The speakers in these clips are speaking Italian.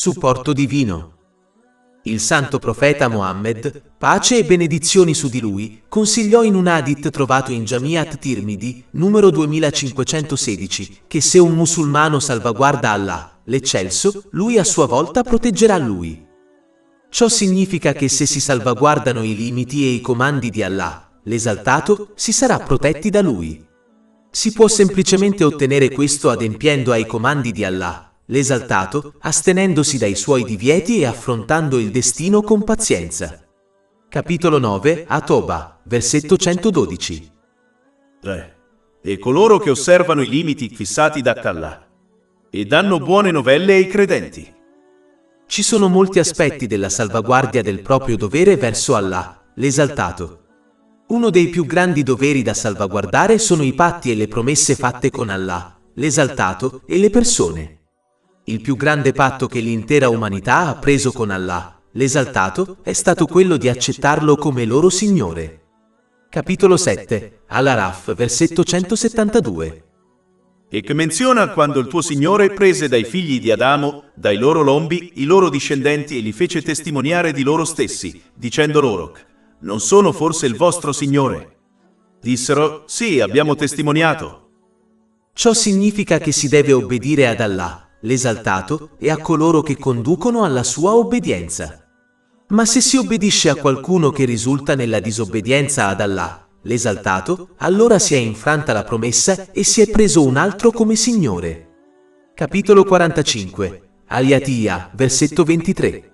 Supporto divino. Il santo profeta Mohammed, pace e benedizioni su di lui, consigliò in un hadith trovato in Jami' at-Tirmidhi, numero 2516, che se un musulmano salvaguarda Allah, l'eccelso, lui a sua volta proteggerà lui. Ciò significa che se si salvaguardano i limiti e i comandi di Allah, l'esaltato, si sarà protetti da lui. Si può semplicemente ottenere questo adempiendo ai comandi di Allah, l'esaltato, astenendosi dai suoi divieti e affrontando il destino con pazienza. Capitolo 9, At-Toba, versetto 112. 3. E coloro che osservano i limiti fissati da Allah e danno buone novelle ai credenti. Ci sono molti aspetti della salvaguardia del proprio dovere verso Allah, l'esaltato. Uno dei più grandi doveri da salvaguardare sono i patti e le promesse fatte con Allah, l'esaltato, e le persone. Il più grande patto che l'intera umanità ha preso con Allah, l'esaltato, è stato quello di accettarlo come loro Signore. Capitolo 7, Al-Araf, versetto 172. E che menziona quando il tuo Signore prese dai figli di Adamo, dai loro lombi, i loro discendenti e li fece testimoniare di loro stessi, dicendo loro: non sono forse il vostro Signore? Dissero: sì, abbiamo testimoniato. Ciò significa che si deve obbedire ad Allah, l'esaltato, e a coloro che conducono alla sua obbedienza. Ma se si obbedisce a qualcuno che risulta nella disobbedienza ad Allah, l'esaltato, allora si è infranta la promessa e si è preso un altro come Signore. Capitolo 45, Al-Yatiyah, versetto 23.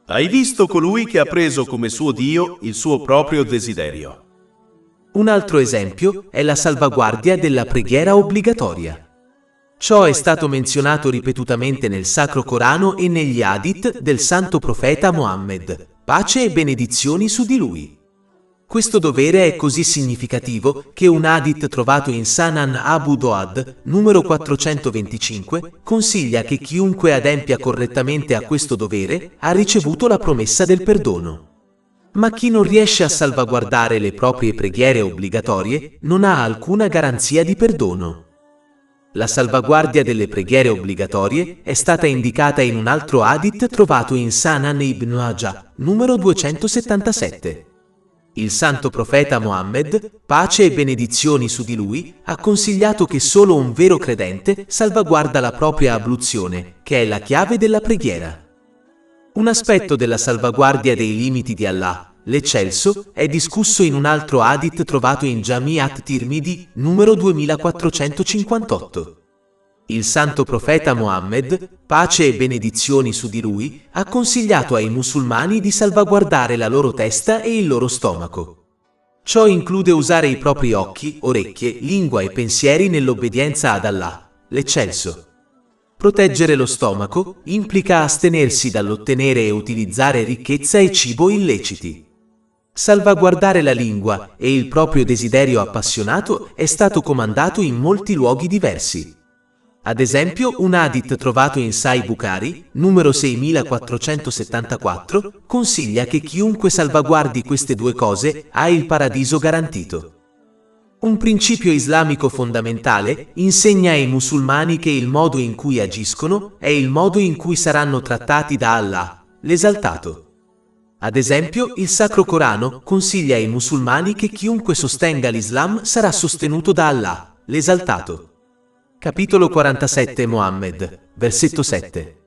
Hai visto colui che ha preso come suo Dio il suo proprio desiderio. Un altro esempio è la salvaguardia della preghiera obbligatoria. Ciò è stato menzionato ripetutamente nel Sacro Corano e negli hadith del santo profeta Mohammed, pace e benedizioni su di lui. Questo dovere è così significativo che un hadith trovato in Sunan Abu Dawud, numero 425, consiglia che chiunque adempia correttamente a questo dovere ha ricevuto la promessa del perdono. Ma chi non riesce a salvaguardare le proprie preghiere obbligatorie non ha alcuna garanzia di perdono. La salvaguardia delle preghiere obbligatorie è stata indicata in un altro hadith trovato in Sunan Ibn Majah, numero 277. Il santo profeta Mohammed, pace e benedizioni su di lui, ha consigliato che solo un vero credente salvaguarda la propria abluzione, che è la chiave della preghiera. Un aspetto della salvaguardia dei limiti di Allah, l'eccelso, è discusso in un altro hadith trovato in Jami' at-Tirmidhi, numero 2458. Il santo profeta Mohammed, pace e benedizioni su di lui, ha consigliato ai musulmani di salvaguardare la loro testa e il loro stomaco. Ciò include usare i propri occhi, orecchie, lingua e pensieri nell'obbedienza ad Allah, l'eccelso. Proteggere lo stomaco implica astenersi dall'ottenere e utilizzare ricchezza e cibo illeciti. Salvaguardare la lingua e il proprio desiderio appassionato è stato comandato in molti luoghi diversi. Ad esempio, un hadith trovato in Sahih Bukhari, numero 6474, consiglia che chiunque salvaguardi queste due cose ha il paradiso garantito. Un principio islamico fondamentale insegna ai musulmani che il modo in cui agiscono è il modo in cui saranno trattati da Allah, l'esaltato. Ad esempio, il Sacro Corano consiglia ai musulmani che chiunque sostenga l'Islam sarà sostenuto da Allah, l'esaltato. Capitolo 47 Mohammed, versetto 7.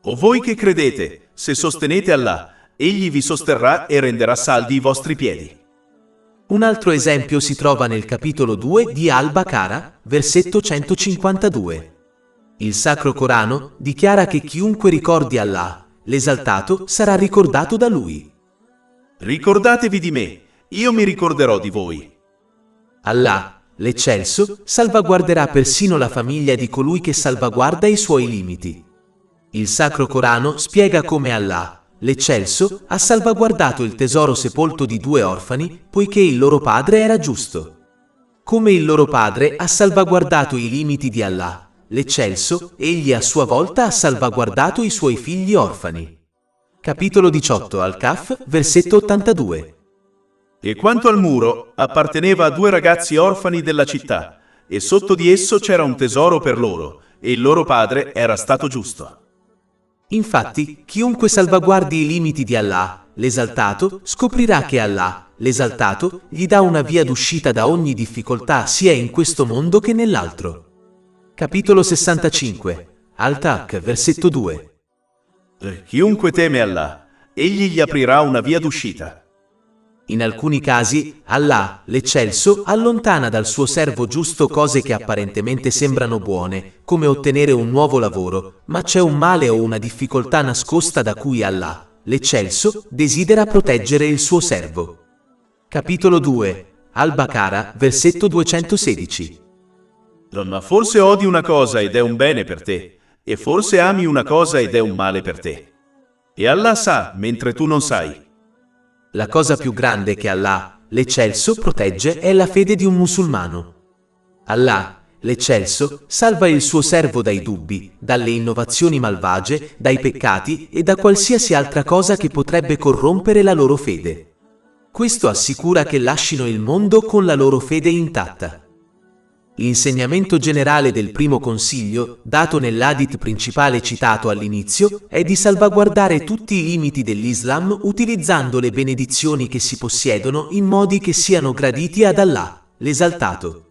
O voi che credete, se sostenete Allah, egli vi sosterrà e renderà saldi i vostri piedi. Un altro esempio si trova nel capitolo 2 di Al-Baqarah, versetto 152. Il Sacro Corano dichiara che chiunque ricordi Allah, l'esaltato, sarà ricordato da lui. Ricordatevi di me, io mi ricorderò di voi. Allah, l'eccelso, salvaguarderà persino la famiglia di colui che salvaguarda i suoi limiti. Il Sacro Corano spiega come Allah, l'eccelso, ha salvaguardato il tesoro sepolto di due orfani, poiché il loro padre era giusto. Come il loro padre ha salvaguardato i limiti di Allah, l'eccelso, egli a sua volta ha salvaguardato i suoi figli orfani. Capitolo 18 Al-Kahf, versetto 82. E quanto al muro, apparteneva a due ragazzi orfani della città, e sotto di esso c'era un tesoro per loro, e il loro padre era stato giusto. Infatti, chiunque salvaguardi i limiti di Allah, l'Esaltato, scoprirà che Allah, l'Esaltato, gli dà una via d'uscita da ogni difficoltà sia in questo mondo che nell'altro. Capitolo 65. Al-Tak, versetto 2. Chiunque teme Allah, egli gli aprirà una via d'uscita. In alcuni casi, Allah, l'Eccelso, allontana dal suo servo giusto cose che apparentemente sembrano buone, come ottenere un nuovo lavoro, ma c'è un male o una difficoltà nascosta da cui Allah, l'Eccelso, desidera proteggere il suo servo. Capitolo 2. Al-Baqara, versetto 216. Ma forse odi una cosa ed è un bene per te, e forse ami una cosa ed è un male per te. E Allah sa, mentre tu non sai. La cosa più grande che Allah, l'Eccelso, protegge è la fede di un musulmano. Allah, l'Eccelso, salva il suo servo dai dubbi, dalle innovazioni malvagie, dai peccati e da qualsiasi altra cosa che potrebbe corrompere la loro fede. Questo assicura che lascino il mondo con la loro fede intatta. L'insegnamento generale del primo consiglio, dato nell'hadith principale citato all'inizio, è di salvaguardare tutti i limiti dell'Islam utilizzando le benedizioni che si possiedono in modi che siano graditi ad Allah, l'Esaltato.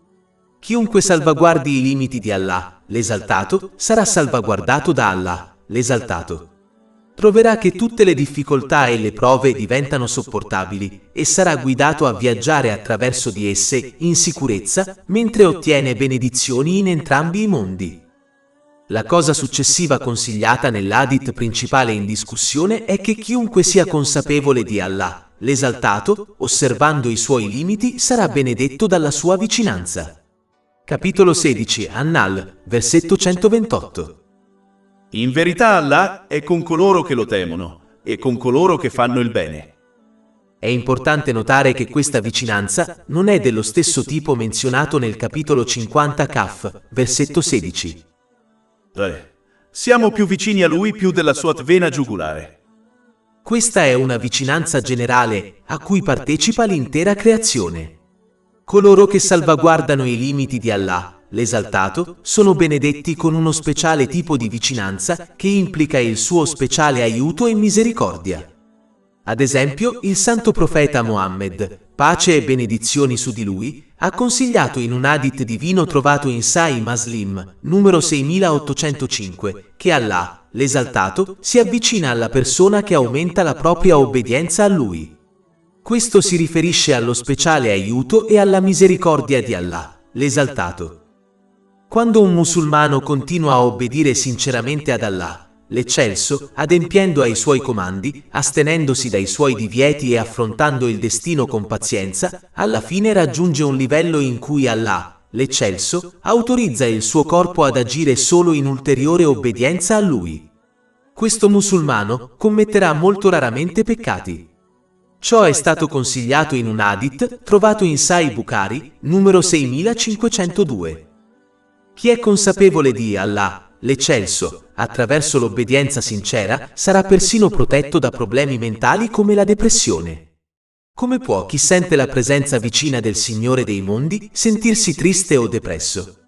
Chiunque salvaguardi i limiti di Allah, l'Esaltato, sarà salvaguardato da Allah, l'Esaltato. Troverà che tutte le difficoltà e le prove diventano sopportabili e sarà guidato a viaggiare attraverso di esse in sicurezza mentre ottiene benedizioni in entrambi i mondi. La cosa successiva consigliata nell'hadith principale in discussione è che chiunque sia consapevole di Allah, l'Esaltato, osservando i suoi limiti, sarà benedetto dalla sua vicinanza. Capitolo 16, An-Nahl, versetto 128. In verità Allah è con coloro che lo temono e con coloro che fanno il bene. È importante notare che questa vicinanza non è dello stesso tipo menzionato nel capitolo 50 Kaf, versetto 16. Siamo più vicini a lui più della sua vena giugulare. Questa è una vicinanza generale a cui partecipa l'intera creazione. Coloro che salvaguardano i limiti di Allah, l'Esaltato, sono benedetti con uno speciale tipo di vicinanza che implica il suo speciale aiuto e misericordia. Ad esempio, il santo profeta Mohammed, pace e benedizioni su di lui, ha consigliato in un hadith divino trovato in Sahih Muslim, numero 6805, che Allah, l'Esaltato, si avvicina alla persona che aumenta la propria obbedienza a lui. Questo si riferisce allo speciale aiuto e alla misericordia di Allah, l'Esaltato. Quando un musulmano continua a obbedire sinceramente ad Allah, l'Eccelso, adempiendo ai suoi comandi, astenendosi dai suoi divieti e affrontando il destino con pazienza, alla fine raggiunge un livello in cui Allah, l'Eccelso, autorizza il suo corpo ad agire solo in ulteriore obbedienza a lui. Questo musulmano commetterà molto raramente peccati. Ciò è stato consigliato in un hadith trovato in Sahih Bukhari, numero 6502. Chi è consapevole di Allah, l'Eccelso, attraverso l'obbedienza sincera, sarà persino protetto da problemi mentali come la depressione. Come può chi sente la presenza vicina del Signore dei mondi sentirsi triste o depresso?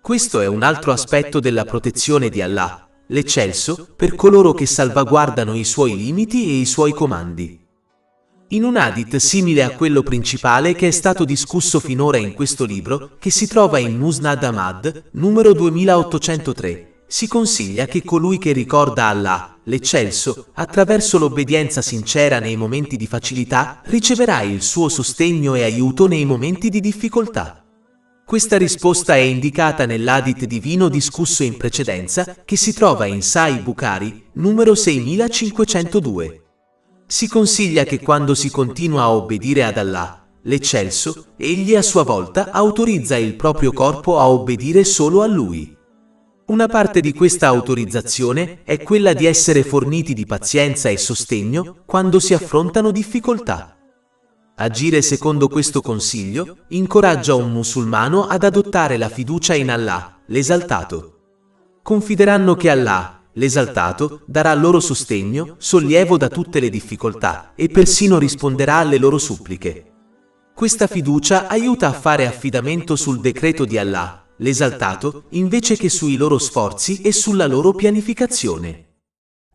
Questo è un altro aspetto della protezione di Allah, l'Eccelso, per coloro che salvaguardano i suoi limiti e i suoi comandi. In un hadith simile a quello principale che è stato discusso finora in questo libro, che si trova in Musnad Ahmad, numero 2803, si consiglia che colui che ricorda Allah, l'Eccelso, attraverso l'obbedienza sincera nei momenti di facilità, riceverà il suo sostegno e aiuto nei momenti di difficoltà. Questa risposta è indicata nell'hadith divino discusso in precedenza, che si trova in Sahih Bukhari, numero 6502. Si consiglia che quando si continua a obbedire ad Allah, l'Eccelso, egli a sua volta autorizza il proprio corpo a obbedire solo a lui. Una parte di questa autorizzazione è quella di essere forniti di pazienza e sostegno quando si affrontano difficoltà. Agire secondo questo consiglio incoraggia un musulmano ad adottare la fiducia in Allah, l'Esaltato. Confideranno che Allah, l'Esaltato, darà loro sostegno, sollievo da tutte le difficoltà e persino risponderà alle loro suppliche. Questa fiducia aiuta a fare affidamento sul decreto di Allah, l'Esaltato, invece che sui loro sforzi e sulla loro pianificazione.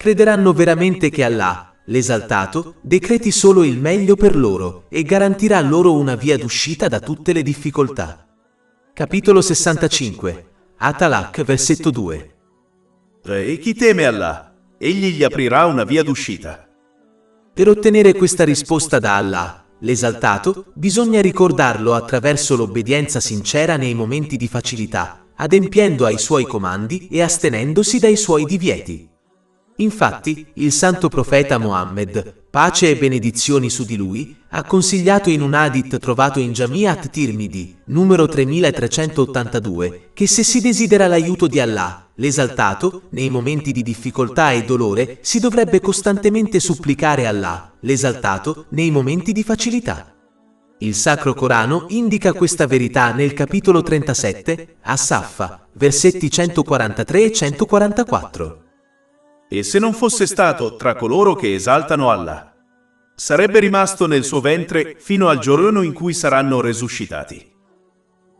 Crederanno veramente che Allah, l'esaltato, decreti solo il meglio per loro e garantirà loro una via d'uscita da tutte le difficoltà. Capitolo 65. At-Talaq, versetto 2. E chi teme Allah, egli gli aprirà una via d'uscita. Per ottenere questa risposta da Allah, l'esaltato, bisogna ricordarlo attraverso l'obbedienza sincera nei momenti di facilità, adempiendo ai suoi comandi e astenendosi dai suoi divieti. Infatti, il santo profeta Mohammed, pace e benedizioni su di lui, ha consigliato in un hadith trovato in Jami' at-Tirmidhi, numero 3382, che se si desidera l'aiuto di Allah, l'esaltato, nei momenti di difficoltà e dolore, si dovrebbe costantemente supplicare Allah, l'esaltato, nei momenti di facilità. Il Sacro Corano indica questa verità nel capitolo 37, As-Saffa, versetti 143 e 144. E se non fosse stato tra coloro che esaltano Allah, sarebbe rimasto nel suo ventre fino al giorno in cui saranno resuscitati.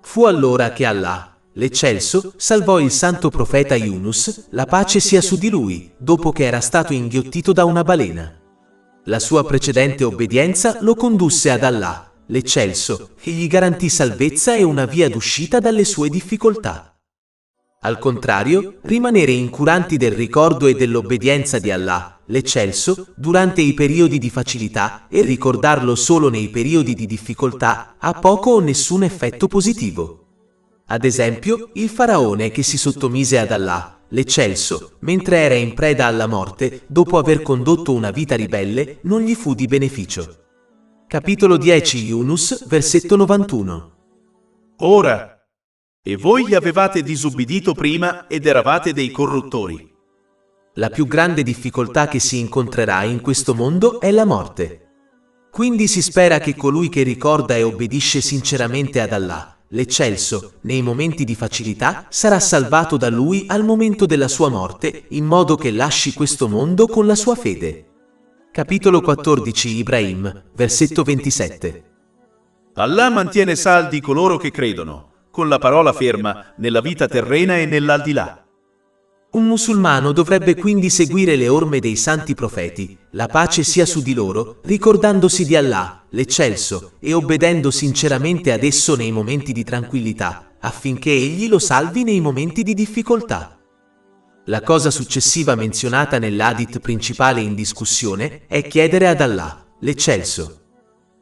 Fu allora che Allah, l'Eccelso, salvò il santo profeta Yunus, la pace sia su di lui, dopo che era stato inghiottito da una balena. La sua precedente obbedienza lo condusse ad Allah, l'Eccelso, che gli garantì salvezza e una via d'uscita dalle sue difficoltà. Al contrario, rimanere incuranti del ricordo e dell'obbedienza di Allah, l'Eccelso, durante i periodi di facilità e ricordarlo solo nei periodi di difficoltà ha poco o nessun effetto positivo. Ad esempio, il faraone che si sottomise ad Allah, l'Eccelso, mentre era in preda alla morte, dopo aver condotto una vita ribelle, non gli fu di beneficio. Capitolo 10 Yunus, versetto 91. Ora, e voi gli avevate disubbidito prima ed eravate dei corruttori. La più grande difficoltà che si incontrerà in questo mondo è la morte. Quindi si spera che colui che ricorda e obbedisce sinceramente ad Allah, l'Eccelso, nei momenti di facilità, sarà salvato da lui al momento della sua morte, in modo che lasci questo mondo con la sua fede. Capitolo 14 Ibrahim, versetto 27. Allah mantiene saldi coloro che credono, con la parola ferma, nella vita terrena e nell'aldilà. Un musulmano dovrebbe quindi seguire le orme dei santi profeti, la pace sia su di loro, ricordandosi di Allah, l'Eccelso, e obbedendo sinceramente ad esso nei momenti di tranquillità, affinché egli lo salvi nei momenti di difficoltà. La cosa successiva menzionata nell'hadith principale in discussione è chiedere ad Allah, l'Eccelso.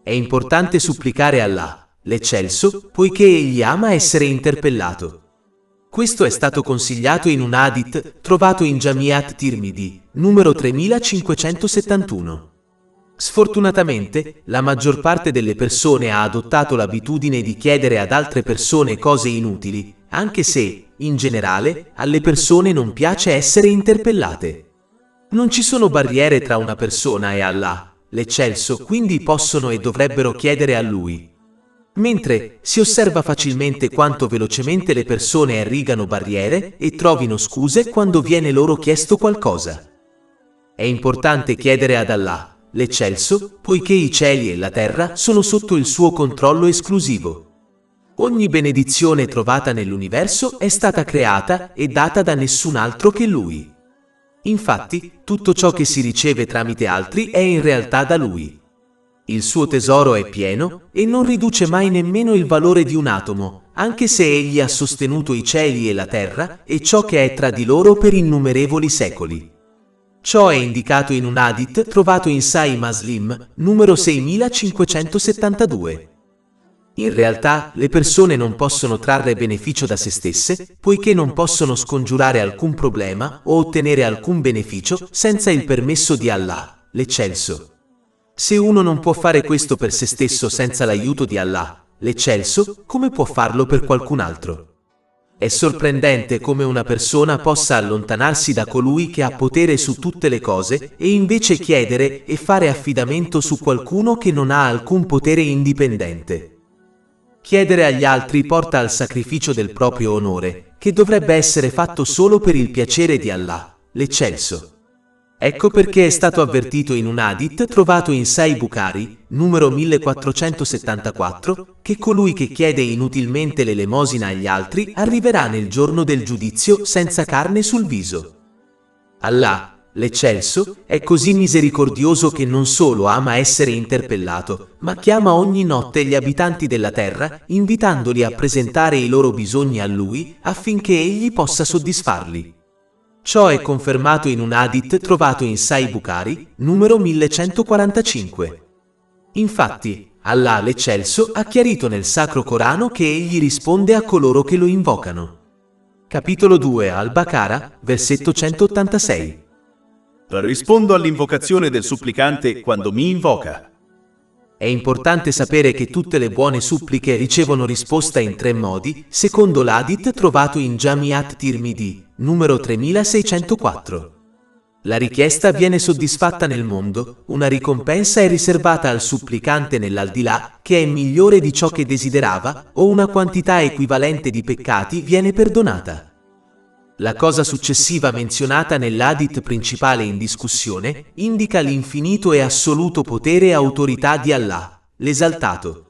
È importante supplicare Allah, l'Eccelso, poiché egli ama essere interpellato. Questo è stato consigliato in un hadith trovato in Jami' at-Tirmidhi, numero 3571. Sfortunatamente, la maggior parte delle persone ha adottato l'abitudine di chiedere ad altre persone cose inutili, anche se, in generale, alle persone non piace essere interpellate. Non ci sono barriere tra una persona e Allah, l'Eccelso, quindi possono e dovrebbero chiedere a Lui. Mentre si osserva facilmente quanto velocemente le persone irrigano barriere e trovino scuse quando viene loro chiesto qualcosa. È importante chiedere ad Allah, l'Eccelso, poiché i cieli e la terra sono sotto il suo controllo esclusivo. Ogni benedizione trovata nell'universo è stata creata e data da nessun altro che Lui. Infatti, tutto ciò che si riceve tramite altri è in realtà da Lui. Il suo tesoro è pieno e non riduce mai nemmeno il valore di un atomo, anche se egli ha sostenuto i cieli e la terra e ciò che è tra di loro per innumerevoli secoli. Ciò è indicato in un hadith trovato in Sahih Muslim, numero 6572. In realtà, le persone non possono trarre beneficio da se stesse, poiché non possono scongiurare alcun problema o ottenere alcun beneficio senza il permesso di Allah, l'Eccelso. Se uno non può fare questo per se stesso senza l'aiuto di Allah, l'Eccelso, come può farlo per qualcun altro? È sorprendente come una persona possa allontanarsi da colui che ha potere su tutte le cose e invece chiedere e fare affidamento su qualcuno che non ha alcun potere indipendente. Chiedere agli altri porta al sacrificio del proprio onore, che dovrebbe essere fatto solo per il piacere di Allah, l'Eccelso. Ecco perché è stato avvertito in un hadith trovato in Sahih Bukhari, numero 1474, che colui che chiede inutilmente l'elemosina agli altri arriverà nel giorno del giudizio senza carne sul viso. Allah, l'Eccelso, è così misericordioso che non solo ama essere interpellato, ma chiama ogni notte gli abitanti della terra, invitandoli a presentare i loro bisogni a lui affinché egli possa soddisfarli. Ciò è confermato in un hadith trovato in Sahih Bukhari, numero 1145. Infatti, Allah l'Eccelso ha chiarito nel Sacro Corano che egli risponde a coloro che lo invocano. Capitolo 2 Al-Baqarah, versetto 186. Rispondo all'invocazione del supplicante quando mi invoca. È importante sapere che tutte le buone suppliche ricevono risposta in 3 modi, secondo l'hadith trovato in Jami' Tirmidhi, numero 3604. La richiesta viene soddisfatta nel mondo, una ricompensa è riservata al supplicante nell'aldilà, che è migliore di ciò che desiderava, o una quantità equivalente di peccati viene perdonata. La cosa successiva menzionata nell'hadith principale in discussione indica l'infinito e assoluto potere e autorità di Allah, l'Esaltato.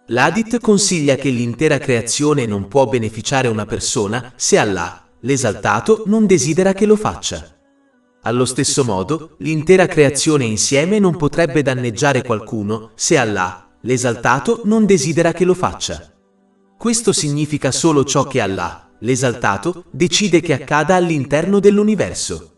L'hadith consiglia che l'intera creazione non può beneficiare una persona se Allah, l'Esaltato, non desidera che lo faccia. Allo stesso modo, l'intera creazione insieme non potrebbe danneggiare qualcuno se Allah, l'Esaltato, non desidera che lo faccia. Questo significa solo ciò che Allah, l'Esaltato, decide che accada all'interno dell'universo.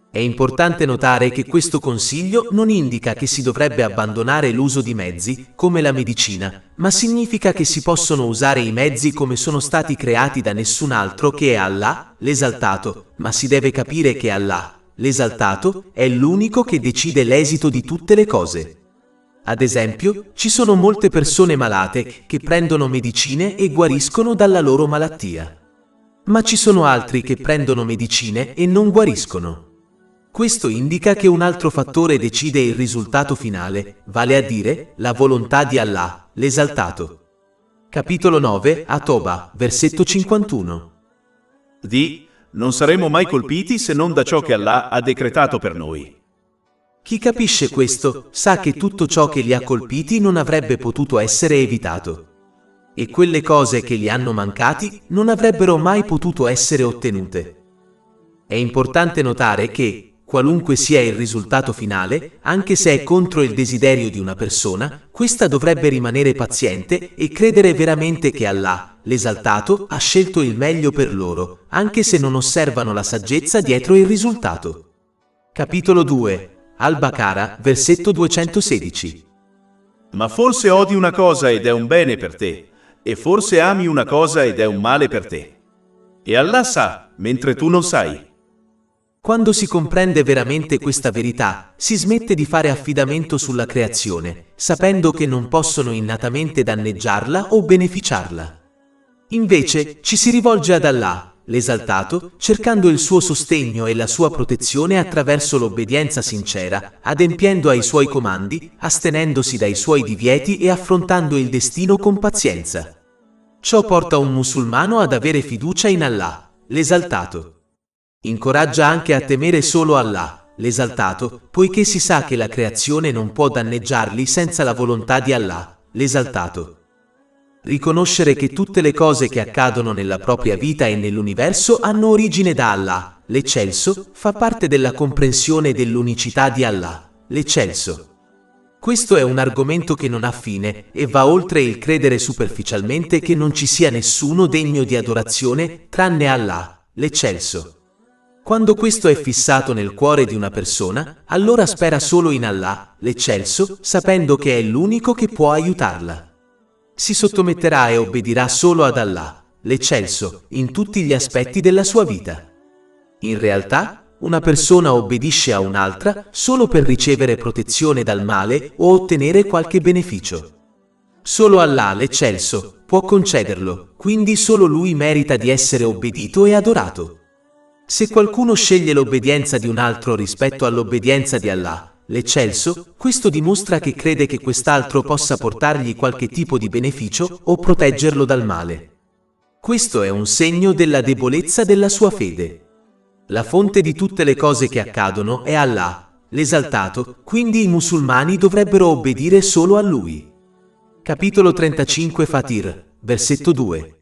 È importante notare che questo consiglio non indica che si dovrebbe abbandonare l'uso di mezzi, come la medicina, ma significa che si possono usare i mezzi come sono stati creati da nessun altro che Allah, l'Esaltato, ma si deve capire che Allah, l'Esaltato, è l'unico che decide l'esito di tutte le cose. Ad esempio, ci sono molte persone malate che prendono medicine e guariscono dalla loro malattia. Ma ci sono altri che prendono medicine e non guariscono. Questo indica che un altro fattore decide il risultato finale, vale a dire, la volontà di Allah, l'Esaltato. Capitolo 9, At-Toba, versetto 51. Non saremo mai colpiti se non da ciò che Allah ha decretato per noi. Chi capisce questo sa che tutto ciò che li ha colpiti non avrebbe potuto essere evitato. E quelle cose che gli hanno mancati non avrebbero mai potuto essere ottenute. È importante notare che, qualunque sia il risultato finale, anche se è contro il desiderio di una persona, questa dovrebbe rimanere paziente e credere veramente che Allah, l'Esaltato, ha scelto il meglio per loro, anche se non osservano la saggezza dietro il risultato. Capitolo 2 Al-Baqarah, versetto 216. Ma forse odi una cosa ed è un bene per te, e forse ami una cosa ed è un male per te. E Allah sa, mentre tu non sai. Quando si comprende veramente questa verità, si smette di fare affidamento sulla creazione, sapendo che non possono innatamente danneggiarla o beneficiarla. Invece, ci si rivolge ad Allah, l'Esaltato, cercando il suo sostegno e la sua protezione attraverso l'obbedienza sincera, adempiendo ai suoi comandi, astenendosi dai suoi divieti e affrontando il destino con pazienza. Ciò porta un musulmano ad avere fiducia in Allah, l'Esaltato. Incoraggia anche a temere solo Allah, l'Esaltato, poiché si sa che la creazione non può danneggiarli senza la volontà di Allah, l'Esaltato. Riconoscere che tutte le cose che accadono nella propria vita e nell'universo hanno origine da Allah, l'Eccelso, fa parte della comprensione dell'unicità di Allah, l'Eccelso. Questo è un argomento che non ha fine e va oltre il credere superficialmente che non ci sia nessuno degno di adorazione tranne Allah, l'Eccelso. Quando questo è fissato nel cuore di una persona, allora spera solo in Allah, l'Eccelso, sapendo che è l'unico che può aiutarla. Si sottometterà e obbedirà solo ad Allah, l'Eccelso, in tutti gli aspetti della sua vita. In realtà, una persona obbedisce a un'altra solo per ricevere protezione dal male o ottenere qualche beneficio. Solo Allah, l'Eccelso, può concederlo, quindi solo Lui merita di essere obbedito e adorato. Se qualcuno sceglie l'obbedienza di un altro rispetto all'obbedienza di Allah, l'Eccelso, questo dimostra che crede che quest'altro possa portargli qualche tipo di beneficio o proteggerlo dal male. Questo è un segno della debolezza della sua fede. La fonte di tutte le cose che accadono è Allah, l'Esaltato, quindi i musulmani dovrebbero obbedire solo a Lui. Capitolo 35 Fatir, versetto 2.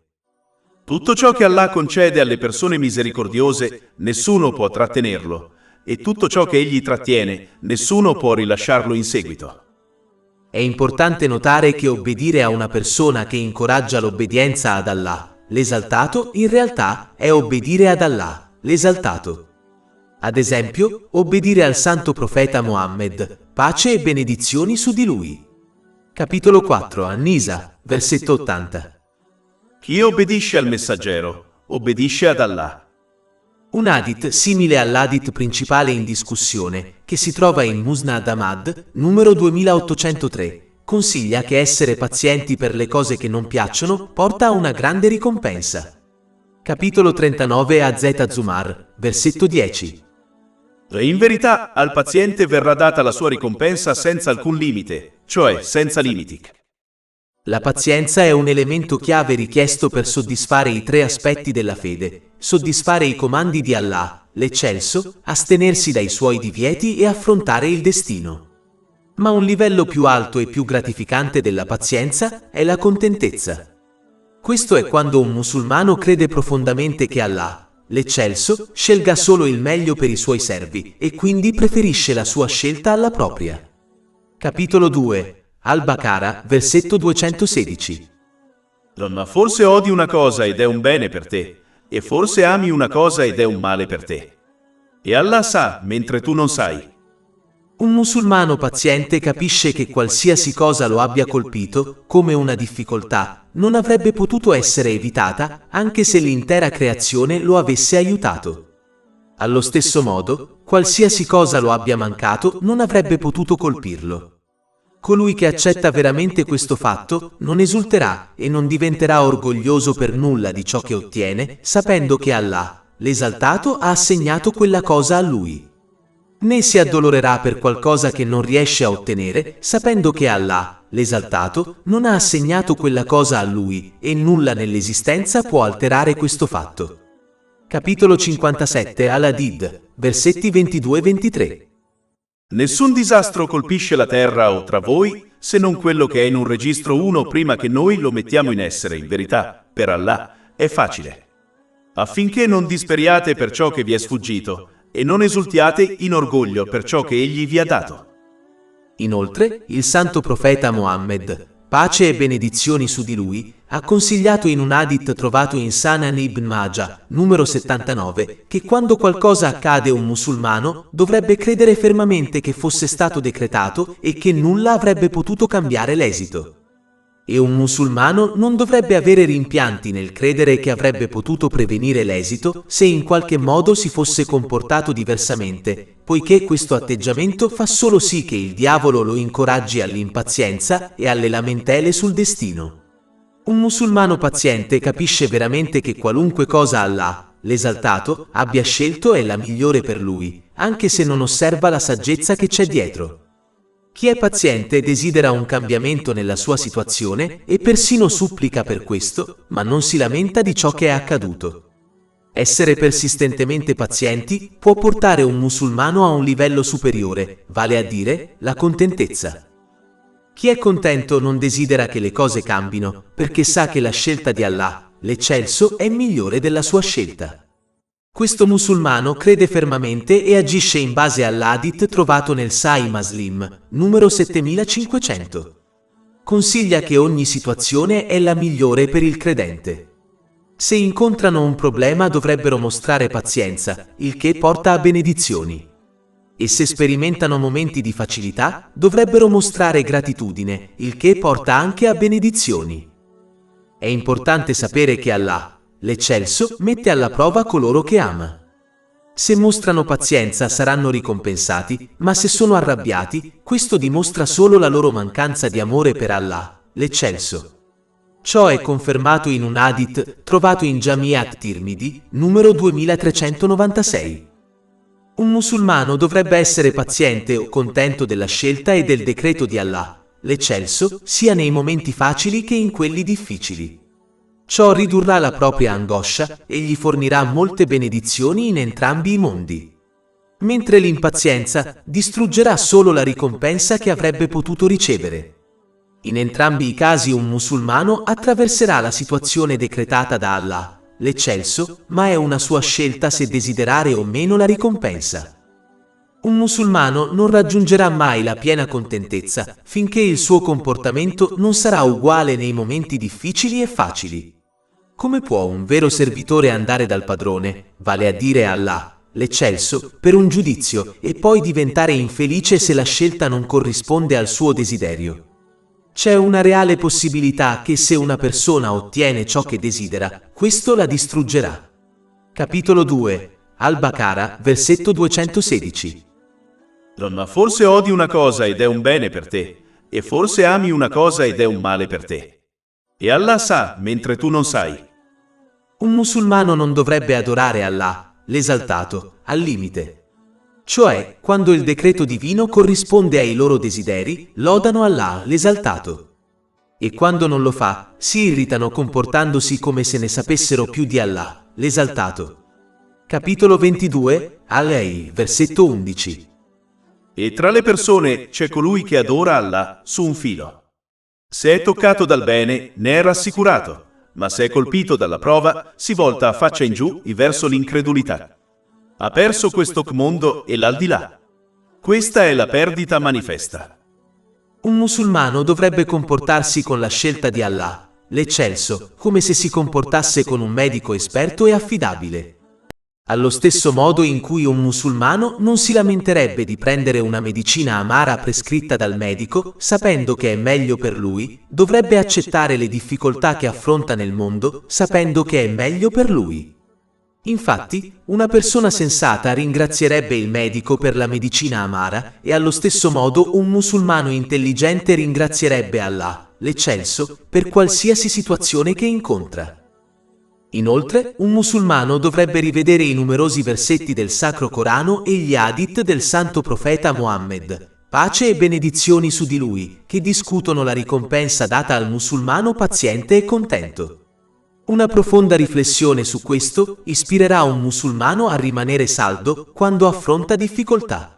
Tutto ciò che Allah concede alle persone misericordiose, nessuno può trattenerlo. e tutto ciò che egli trattiene, nessuno può rilasciarlo in seguito. È importante notare che obbedire a una persona che incoraggia l'obbedienza ad Allah, l'esaltato, in realtà è obbedire ad Allah, l'esaltato. Ad esempio, obbedire al santo profeta Muhammad, pace e benedizioni su di lui. Capitolo 4, An-Nisa, versetto 80. Chi obbedisce al messaggero, obbedisce ad Allah. Un hadith simile all'hadith principale in discussione, che si trova in Musnad Ahmad, numero 2803, consiglia che essere pazienti per le cose che non piacciono porta a una grande ricompensa. Capitolo 39 Az-Zumar, versetto 10. E in verità al paziente verrà data la sua ricompensa senza alcun limite, cioè senza limiti. La pazienza è un elemento chiave richiesto per soddisfare i tre aspetti della fede: soddisfare i comandi di Allah, l'eccelso, astenersi dai suoi divieti e affrontare il destino. Ma un livello più alto e più gratificante della pazienza è la contentezza. Questo è quando un musulmano crede profondamente che Allah, l'eccelso, scelga solo il meglio per i suoi servi e quindi preferisce la sua scelta alla propria. Capitolo 2 Al-Baqara, versetto 216. Ma forse odi una cosa ed è un bene per te, e forse ami una cosa ed è un male per te. E Allah sa, mentre tu non sai. Un musulmano paziente capisce che qualsiasi cosa lo abbia colpito, come una difficoltà, non avrebbe potuto essere evitata anche se l'intera creazione lo avesse aiutato. Allo stesso modo, qualsiasi cosa lo abbia mancato non avrebbe potuto colpirlo. Colui che accetta veramente questo fatto non esulterà e non diventerà orgoglioso per nulla di ciò che ottiene, sapendo che Allah, l'esaltato, ha assegnato quella cosa a lui. Né si addolorerà per qualcosa che non riesce a ottenere, sapendo che Allah, l'esaltato, non ha assegnato quella cosa a lui e nulla nell'esistenza può alterare questo fatto. Capitolo 57 Al-Hadid, versetti 22-23. Nessun disastro colpisce la terra o tra voi, se non quello che è in un registro 1 prima che noi lo mettiamo in essere. In verità, per Allah, è facile. Affinché non disperiate per ciò che vi è sfuggito, e non esultiate in orgoglio per ciò che Egli vi ha dato. Inoltre, il santo profeta Muhammad, pace e benedizioni su di lui, ha consigliato in un hadith trovato in Sunan Ibn Majah, numero 79, che quando qualcosa accade a un musulmano dovrebbe credere fermamente che fosse stato decretato e che nulla avrebbe potuto cambiare l'esito. E un musulmano non dovrebbe avere rimpianti nel credere che avrebbe potuto prevenire l'esito se in qualche modo si fosse comportato diversamente, poiché questo atteggiamento fa solo sì che il diavolo lo incoraggi all'impazienza e alle lamentele sul destino. Un musulmano paziente capisce veramente che qualunque cosa Allah, l'esaltato, abbia scelto è la migliore per lui, anche se non osserva la saggezza che c'è dietro. Chi è paziente desidera un cambiamento nella sua situazione e persino supplica per questo, ma non si lamenta di ciò che è accaduto. Essere persistentemente pazienti può portare un musulmano a un livello superiore, vale a dire, la contentezza. Chi è contento non desidera che le cose cambino, perché sa che la scelta di Allah, l'eccelso, è migliore della sua scelta. Questo musulmano crede fermamente e agisce in base all'hadith trovato nel Sahih Muslim, numero 7500. Consiglia che ogni situazione è la migliore per il credente. Se incontrano un problema dovrebbero mostrare pazienza, il che porta a benedizioni. E se sperimentano momenti di facilità, dovrebbero mostrare gratitudine, il che porta anche a benedizioni. È importante sapere che Allah, l'eccelso, mette alla prova coloro che ama. Se mostrano pazienza saranno ricompensati, ma se sono arrabbiati, questo dimostra solo la loro mancanza di amore per Allah, l'eccelso. Ciò è confermato in un hadith trovato in Jami' at-Tirmidhi, numero 2396. Un musulmano dovrebbe essere paziente o contento della scelta e del decreto di Allah, l'eccelso, sia nei momenti facili che in quelli difficili. Ciò ridurrà la propria angoscia e gli fornirà molte benedizioni in entrambi i mondi. Mentre l'impazienza distruggerà solo la ricompensa che avrebbe potuto ricevere. In entrambi i casi un musulmano attraverserà la situazione decretata da Allah, l'eccelso, ma è una sua scelta se desiderare o meno la ricompensa. Un musulmano non raggiungerà mai la piena contentezza finché il suo comportamento non sarà uguale nei momenti difficili e facili. Come può un vero servitore andare dal padrone, vale a dire Allah, l'Eccelso, per un giudizio e poi diventare infelice se la scelta non corrisponde al suo desiderio? C'è una reale possibilità che se una persona ottiene ciò che desidera, questo la distruggerà. Capitolo 2, Al-Baqara, versetto 216. Ma forse odi una cosa ed è un bene per te, e forse ami una cosa ed è un male per te. E Allah sa, mentre tu non sai. Un musulmano non dovrebbe adorare Allah, l'esaltato, al limite. Cioè, quando il decreto divino corrisponde ai loro desideri, lodano Allah, l'esaltato. E quando non lo fa, si irritano comportandosi come se ne sapessero più di Allah, l'esaltato. Capitolo 22, Al-Lei, versetto 11. E tra le persone c'è colui che adora Allah su un filo. Se è toccato dal bene, ne è rassicurato, ma se è colpito dalla prova, si volta a faccia in giù verso l'incredulità. Ha perso questo mondo e l'aldilà. Questa è la perdita manifesta. Un musulmano dovrebbe comportarsi con la scelta di Allah, l'Eccelso, come se si comportasse con un medico esperto e affidabile. Allo stesso modo in cui un musulmano non si lamenterebbe di prendere una medicina amara prescritta dal medico, sapendo che è meglio per lui, dovrebbe accettare le difficoltà che affronta nel mondo, sapendo che è meglio per lui. Infatti, una persona sensata ringrazierebbe il medico per la medicina amara e allo stesso modo un musulmano intelligente ringrazierebbe Allah, l'Eccelso, per qualsiasi situazione che incontra. Inoltre, un musulmano dovrebbe rivedere i numerosi versetti del Sacro Corano e gli hadith del Santo Profeta Mohammed, pace e benedizioni su di lui, che discutono la ricompensa data al musulmano paziente e contento. Una profonda riflessione su questo ispirerà un musulmano a rimanere saldo quando affronta difficoltà.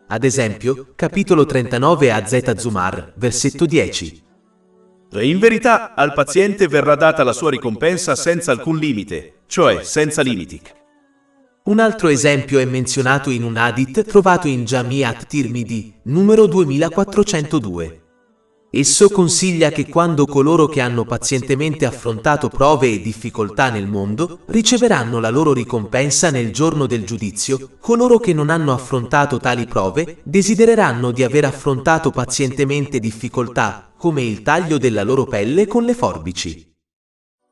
Ad esempio, capitolo 39 Az-Zumar, versetto 10. In verità, al paziente verrà data la sua ricompensa senza alcun limite, cioè senza limiti. Un altro esempio è menzionato in un hadith trovato in Jami' at-Tirmidhi, numero 2402. Esso consiglia che quando coloro che hanno pazientemente affrontato prove e difficoltà nel mondo riceveranno la loro ricompensa nel giorno del giudizio, coloro che non hanno affrontato tali prove desidereranno di aver affrontato pazientemente difficoltà, come il taglio della loro pelle con le forbici.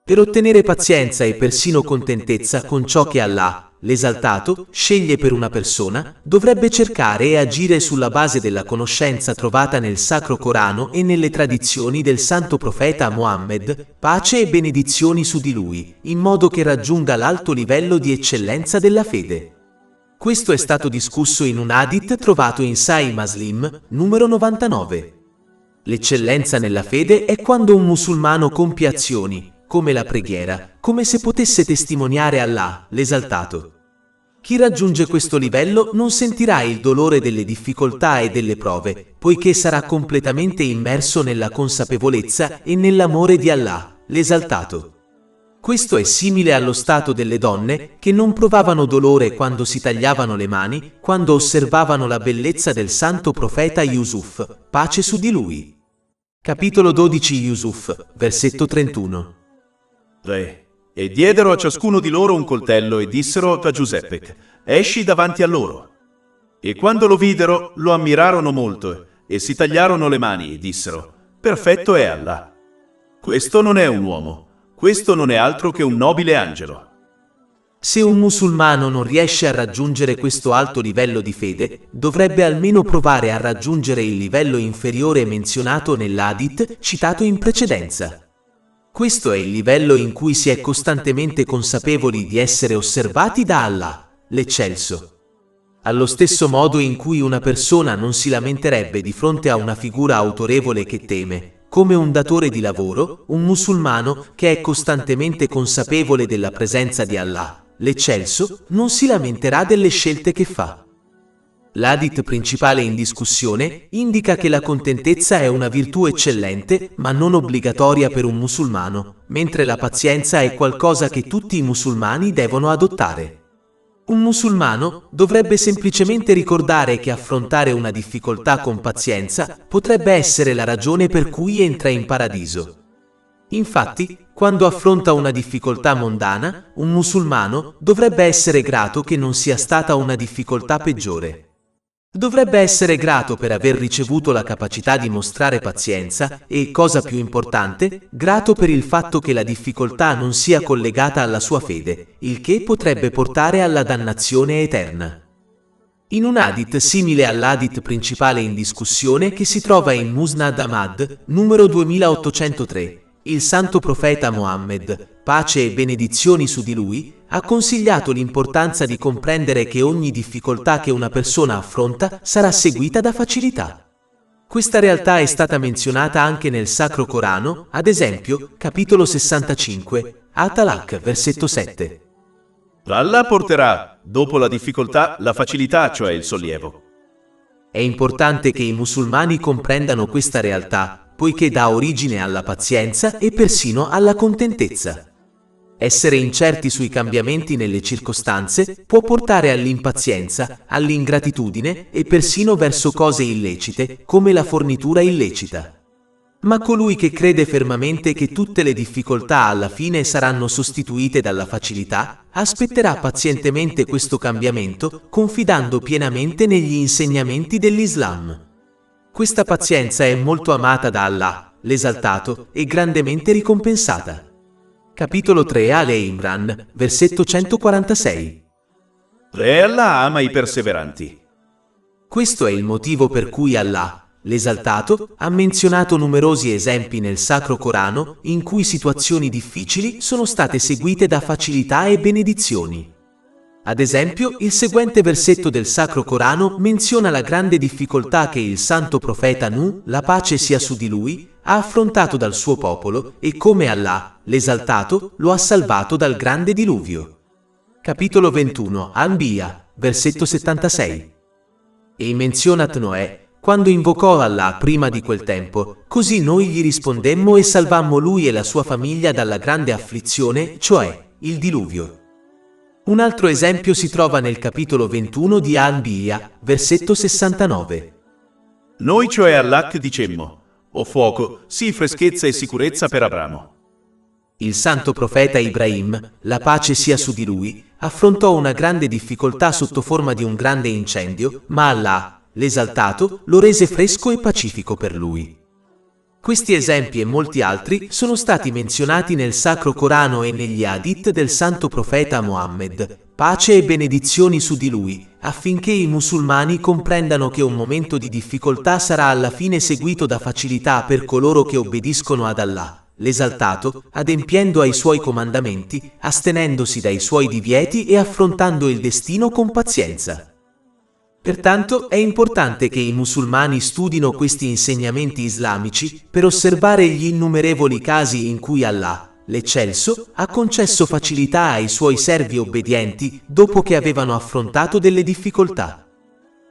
Per ottenere pazienza e persino contentezza con ciò che Allah, l'esaltato, sceglie per una persona, dovrebbe cercare e agire sulla base della conoscenza trovata nel Sacro Corano e nelle tradizioni del Santo Profeta Mohammed, pace e benedizioni su di lui, in modo che raggiunga l'alto livello di eccellenza della fede. Questo è stato discusso in un hadith trovato in Sahih Muslim, numero 99. L'eccellenza nella fede è quando un musulmano compie azioni, come la preghiera, come se potesse testimoniare Allah, l'esaltato. Chi raggiunge questo livello non sentirà il dolore delle difficoltà e delle prove, poiché sarà completamente immerso nella consapevolezza e nell'amore di Allah, l'esaltato. Questo è simile allo stato delle donne che non provavano dolore quando si tagliavano le mani, quando osservavano la bellezza del santo profeta Yusuf, pace su di lui. Capitolo 12 Yusuf, versetto 31. E diedero a ciascuno di loro un coltello e dissero a Giuseppe: esci davanti a loro. E quando lo videro, lo ammirarono molto e si tagliarono le mani e dissero: perfetto è Allah. Questo non è un uomo, questo non è altro che un nobile angelo. Se un musulmano non riesce a raggiungere questo alto livello di fede, dovrebbe almeno provare a raggiungere il livello inferiore menzionato nell'hadith citato in precedenza. Questo è il livello in cui si è costantemente consapevoli di essere osservati da Allah, l'Eccelso. Allo stesso modo in cui una persona non si lamenterebbe di fronte a una figura autorevole che teme, come un datore di lavoro, un musulmano che è costantemente consapevole della presenza di Allah, l'Eccelso, non si lamenterà delle scelte che fa. L'hadith principale in discussione indica che la contentezza è una virtù eccellente ma non obbligatoria per un musulmano, mentre la pazienza è qualcosa che tutti i musulmani devono adottare. Un musulmano dovrebbe semplicemente ricordare che affrontare una difficoltà con pazienza potrebbe essere la ragione per cui entra in paradiso. Infatti, quando affronta una difficoltà mondana, un musulmano dovrebbe essere grato che non sia stata una difficoltà peggiore. Dovrebbe essere grato per aver ricevuto la capacità di mostrare pazienza e, cosa più importante, grato per il fatto che la difficoltà non sia collegata alla sua fede, il che potrebbe portare alla dannazione eterna. In un hadith simile all'hadith principale in discussione che si trova in Musnad Ahmad, numero 2803, il santo profeta Mohammed, pace e benedizioni su di lui, ha consigliato l'importanza di comprendere che ogni difficoltà che una persona affronta sarà seguita da facilità. Questa realtà è stata menzionata anche nel Sacro Corano, ad esempio, capitolo 65, At-Talaq, versetto 7. Allah porterà, dopo la difficoltà, la facilità, cioè il sollievo. È importante che i musulmani comprendano questa realtà, poiché dà origine alla pazienza e persino alla contentezza. Essere incerti sui cambiamenti nelle circostanze può portare all'impazienza, all'ingratitudine e persino verso cose illecite, come la fornitura illecita. Ma colui che crede fermamente che tutte le difficoltà alla fine saranno sostituite dalla facilità, aspetterà pazientemente questo cambiamento, confidando pienamente negli insegnamenti dell'Islam. Questa pazienza è molto amata da Allah, l'Esaltato, e grandemente ricompensata. Capitolo 3 Ale Imran, versetto 146. Re Allah ama i perseveranti. Questo è il motivo per cui Allah, l'Esaltato, ha menzionato numerosi esempi nel Sacro Corano in cui situazioni difficili sono state seguite da facilità e benedizioni. Ad esempio, il seguente versetto del Sacro Corano menziona la grande difficoltà che il santo profeta Nuh, la pace sia su di lui, ha affrontato dal suo popolo e come Allah, l'Esaltato, lo ha salvato dal grande diluvio. Capitolo 21, Anbiya, versetto 76. E menzionat Noè, quando invocò Allah prima di quel tempo, così noi gli rispondemmo e salvammo lui e la sua famiglia dalla grande afflizione, cioè il diluvio. Un altro esempio si trova nel capitolo 21 di Anbiya, versetto 69. Noi cioè Allah dicemmo, o fuoco, sii freschezza e sicurezza per Abramo. Il santo profeta Ibrahim, la pace sia su di lui, affrontò una grande difficoltà sotto forma di un grande incendio, ma Allah, l'Esaltato, lo rese fresco e pacifico per lui. Questi esempi e molti altri sono stati menzionati nel Sacro Corano e negli Hadith del santo profeta Mohammed, pace e benedizioni su di lui, affinché i musulmani comprendano che un momento di difficoltà sarà alla fine seguito da facilità per coloro che obbediscono ad Allah, l'Esaltato, adempiendo ai suoi comandamenti, astenendosi dai suoi divieti e affrontando il destino con pazienza. Pertanto è importante che i musulmani studino questi insegnamenti islamici per osservare gli innumerevoli casi in cui Allah, l'Eccelso, ha concesso facilità ai suoi servi obbedienti dopo che avevano affrontato delle difficoltà.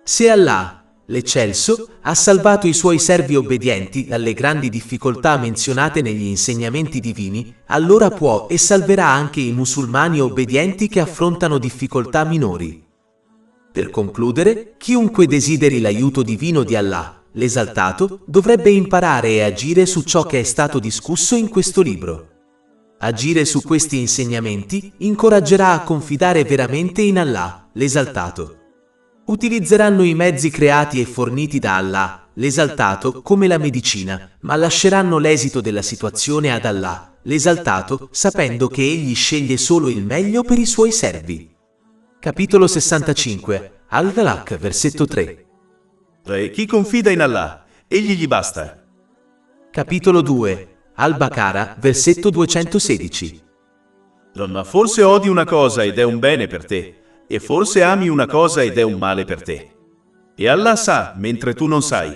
Se Allah, l'Eccelso, ha salvato i suoi servi obbedienti dalle grandi difficoltà menzionate negli insegnamenti divini, allora può e salverà anche i musulmani obbedienti che affrontano difficoltà minori. Per concludere, chiunque desideri l'aiuto divino di Allah, l'Esaltato, dovrebbe imparare e agire su ciò che è stato discusso in questo libro. Agire su questi insegnamenti incoraggerà a confidare veramente in Allah, l'Esaltato. Utilizzeranno i mezzi creati e forniti da Allah, l'Esaltato, come la medicina, ma lasceranno l'esito della situazione ad Allah, l'Esaltato, sapendo che Egli sceglie solo il meglio per i suoi servi. Capitolo 65, Al-Talaq, versetto 3. Re, chi confida in Allah, egli gli basta. Capitolo 2, Al-Baqara, versetto 216. Ma forse odi una cosa ed è un bene per te, e forse ami una cosa ed è un male per te. E Allah sa, mentre tu non sai.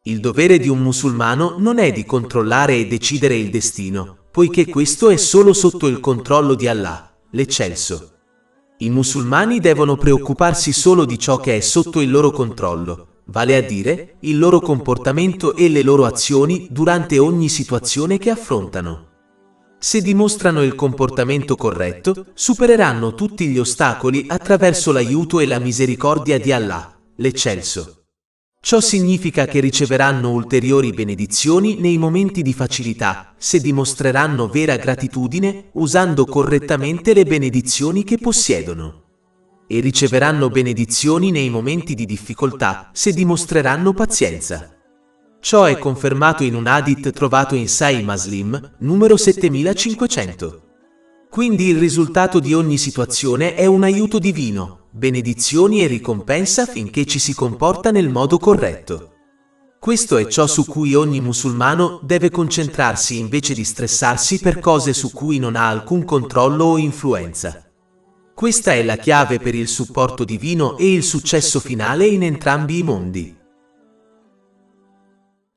Il dovere di un musulmano non è di controllare e decidere il destino, poiché questo è solo sotto il controllo di Allah, l'Eccelso. I musulmani devono preoccuparsi solo di ciò che è sotto il loro controllo, vale a dire il loro comportamento e le loro azioni durante ogni situazione che affrontano. Se dimostrano il comportamento corretto, supereranno tutti gli ostacoli attraverso l'aiuto e la misericordia di Allah, l'Eccelso. Ciò significa che riceveranno ulteriori benedizioni nei momenti di facilità, se dimostreranno vera gratitudine usando correttamente le benedizioni che possiedono. E riceveranno benedizioni nei momenti di difficoltà, se dimostreranno pazienza. Ciò è confermato in un hadith trovato in Sahih Muslim, numero 7500. Quindi il risultato di ogni situazione è un aiuto divino, benedizioni e ricompensa finché ci si comporta nel modo corretto. Questo è ciò su cui ogni musulmano deve concentrarsi invece di stressarsi per cose su cui non ha alcun controllo o influenza. Questa è la chiave per il supporto divino e il successo finale in entrambi i mondi.